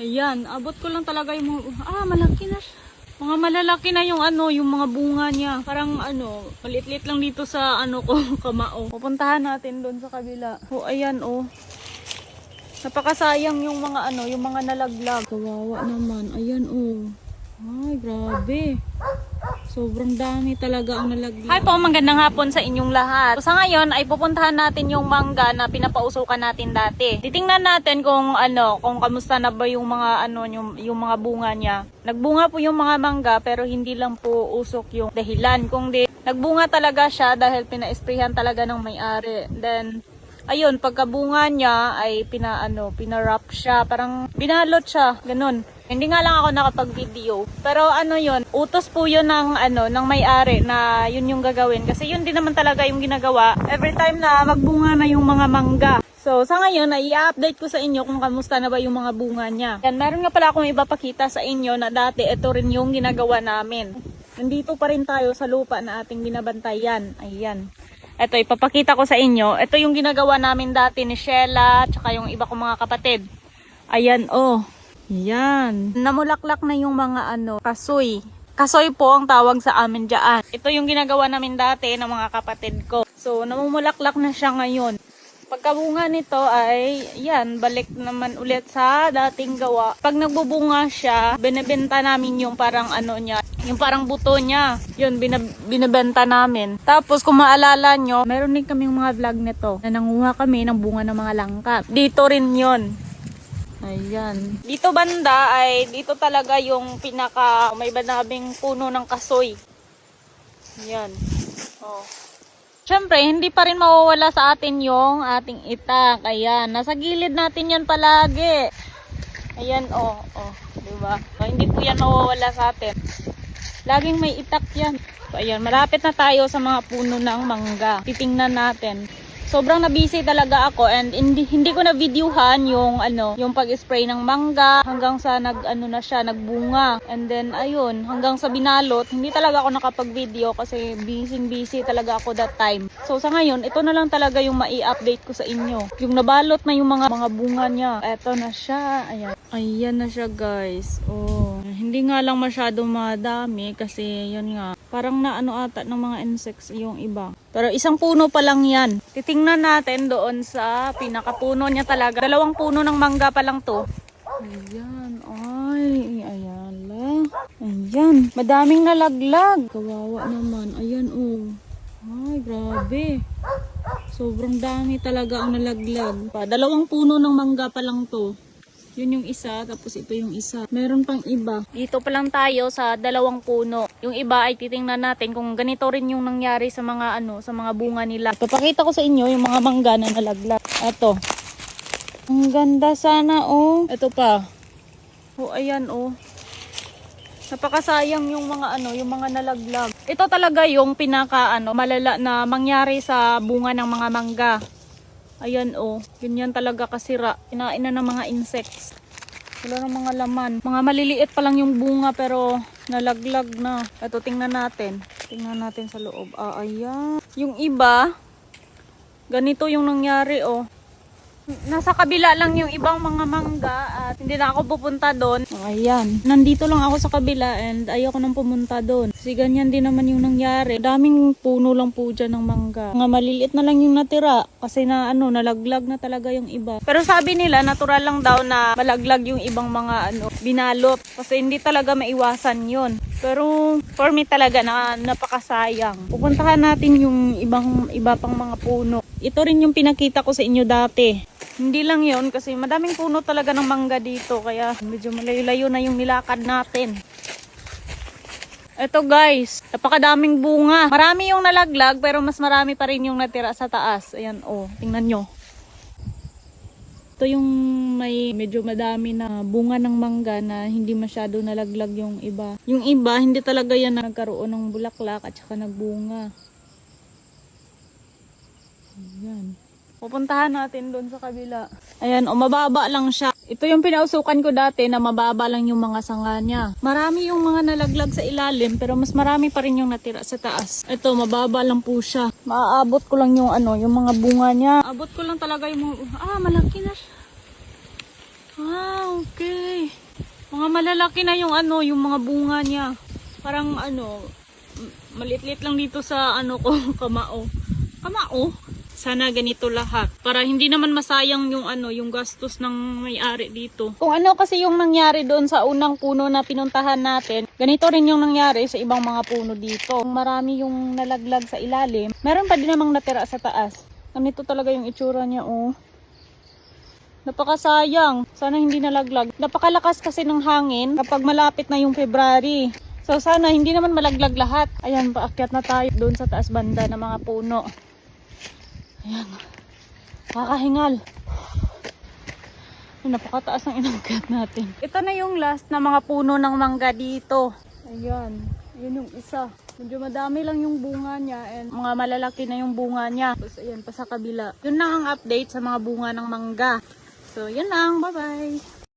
Ayan, abot ko lang talaga yung mga, malaki na siya. Mga malalaki na yung yung mga bunga niya. Parang maliit-liit lang dito sa ko, kamao. Pupuntahan natin doon sa kabila. Oh, ayan Napakasayang yung mga yung mga nalaglag. Kawawa naman. Ayan Ay, grabe. Sobrang dami talaga ang nalaglag. Hi po, magandang hapon sa inyong lahat. So, sa ngayon ay pupuntahan natin yung mangga na pinapausukan natin dati. Titingnan natin kung kung kamusta na ba yung mga yung mga bunga niya. Nagbunga po yung mga mangga pero hindi lang po usok yung dahilan. Kung di, nagbunga talaga siya dahil pina-sprayhan talaga ng may-ari. Then ayun, pagkabunga niya ay pinarap siya, parang binalot siya, ganun. Hindi nga lang ako nakapag-video. Pero yun, utos po yun ng ng may-ari na yun yung gagawin. Kasi yun din naman talaga yung ginagawa every time na magbunga na yung mga mangga. So sa ngayon, ay i-update ko sa inyo kung kamusta na ba yung mga bunga niya. Yan, meron nga pala akong ipapakita sa inyo na dati ito rin yung ginagawa namin. Nandito pa rin tayo sa lupa na ating binabantayan. Ayan. Ito, ipapakita ko sa inyo. Ito yung ginagawa namin dati ni Sheila, tsaka yung iba kong mga kapatid. Ayan, Yan. Namulaklak na yung mga kasoy. Kasoy po ang tawag sa amin dyan. Ito yung ginagawa namin dati ng mga kapatid ko. So, namumulaklak na siya ngayon. Pagkabunga nito ay, yan, balik naman ulit sa dating gawa. Pag nagbubunga siya, binibenta namin yung parang niya, yung parang buto niya. Yun, binibenta namin. Tapos kung maalala nyo, meron din kaming mga vlog nito na nanguha kami ng bunga ng mga langka. Dito rin yun. Ayan. Dito banda ay, dito talaga yung may banabing puno ng kasoy. Ayan. Siyempre, hindi pa rin mawawala sa atin yung ating itak. Ayan, nasa gilid natin yan palagi. Ayan, diba? Hindi po yan mawawala sa atin. Laging may itak yan. So, ayan, malapit na tayo sa mga puno ng mangga. Titingnan natin. Sobrang na-busy talaga ako and hindi ko na videohan yung pag-spray ng mangga hanggang sa nagbunga. And then ayun, hanggang sa binalot, hindi talaga ako nakapag-video kasi busy talaga ako that time. So sa ngayon, ito na lang talaga yung mai-update ko sa inyo. Yung nabalot na yung mga bunga niya. Eto na siya. Ayan. Ayan na siya, guys. Hindi nga lang masyadong madami kasi yun nga, parang ata ng mga insects yung iba. Pero isang puno pa lang yan. Titingnan natin doon sa pinakapuno niya talaga. 2 puno ng mangga pa lang to. Ayan. Ay, ayan lang. Ayan. Madaming nalaglag. Kawawa naman. Ayan Ay, grabe. Sobrang dami talaga ang nalaglag. 2 puno ng mangga pa lang to. Yun yung isa, tapos ito yung isa. Meron pang iba. Dito pa lang tayo sa 2 puno. Yung iba ay titingnan natin kung ganito rin yung nangyari sa mga sa mga bunga nila. Papakita ko sa inyo yung mga mangga na nalaglag. Ito. Ang ganda sana Ito pa. Ayan Napakasayang yung mga yung mga nalaglag. Ito talaga yung pinaka malala na mangyari sa bunga ng mga mangga. Ayan ganyan talaga kasira. Kinain na ng mga insects. Wala ng mga laman. Mga maliliit pa lang yung bunga pero nalaglag na. Ito, tingnan natin. Tingnan natin sa loob. Ayan. Yung iba, ganito yung nangyari Nasa kabila lang yung ibang mga mangga at hindi na ako pupunta doon. Ayan. Nandito lang ako sa kabila and ayoko nang pumunta doon. Kasi ganyan din naman yung nangyari. Daming puno lang po dyan ng mangga. Mga maliliit na lang yung natira kasi nalaglag na talaga yung iba. Pero sabi nila, natural lang daw na malaglag yung ibang mga binalot. Kasi hindi talaga maiwasan yun. Pero for me talaga napakasayang. Pupuntahan natin yung iba pang mga puno. Ito rin yung pinakita ko sa inyo dati. Hindi lang yon kasi madaming puno talaga ng mangga dito. Kaya medyo malayo-layo na yung nilakad natin. Ito guys, napakadaming bunga. Marami yung nalaglag pero mas marami pa rin yung natira sa taas. Ayan tingnan nyo. Ito yung may medyo madami na bunga ng mangga na hindi masyado nalaglag yung iba. Yung iba, hindi talaga yan nagkaroon ng bulaklak at saka nagbunga. Ayan. Pupuntahan natin doon sa kabila. Ayan, mababa lang siya. Ito yung pinausukan ko dati na mababa lang yung mga sanga niya. Marami yung mga nalaglag sa ilalim pero mas marami pa rin yung natira sa taas. Ito, mababa lang po siya. Maaabot ko lang yung yung mga bunga niya. Abot ko lang talaga yung malaki na siya. Okay. Mga malalaki na yung ano, yung mga bunga niya. Parang ano, maliit-liit lang dito sa ano ko, kamao. Kamao? Sana ganito lahat. Para hindi naman masayang yung ano, yung gastos ng may-ari dito. Kung ano kasi yung nangyari doon sa unang puno na pinuntahan natin, ganito rin yung nangyari sa ibang mga puno dito. Marami yung nalaglag sa ilalim. Meron pa din namang natira sa taas. Ganito talaga yung itsura niya, oh. Napakasayang. Sana hindi nalaglag. Napakalakas kasi ng hangin kapag malapit na yung February. So sana hindi naman malaglag lahat. Ayan, paakyat na tayo doon sa taas banda ng mga puno. Ayan. Kakahingal. Napakataas ang inangkat natin. Ito na yung last na mga puno ng mangga dito. Ayan. Yun yung isa. Medyo madami lang yung bunga niya and mga malalaki na yung bunga niya. Tapos ayan pa sa kabila. Yun lang ang update sa mga bunga ng mangga. So yun lang. Bye bye.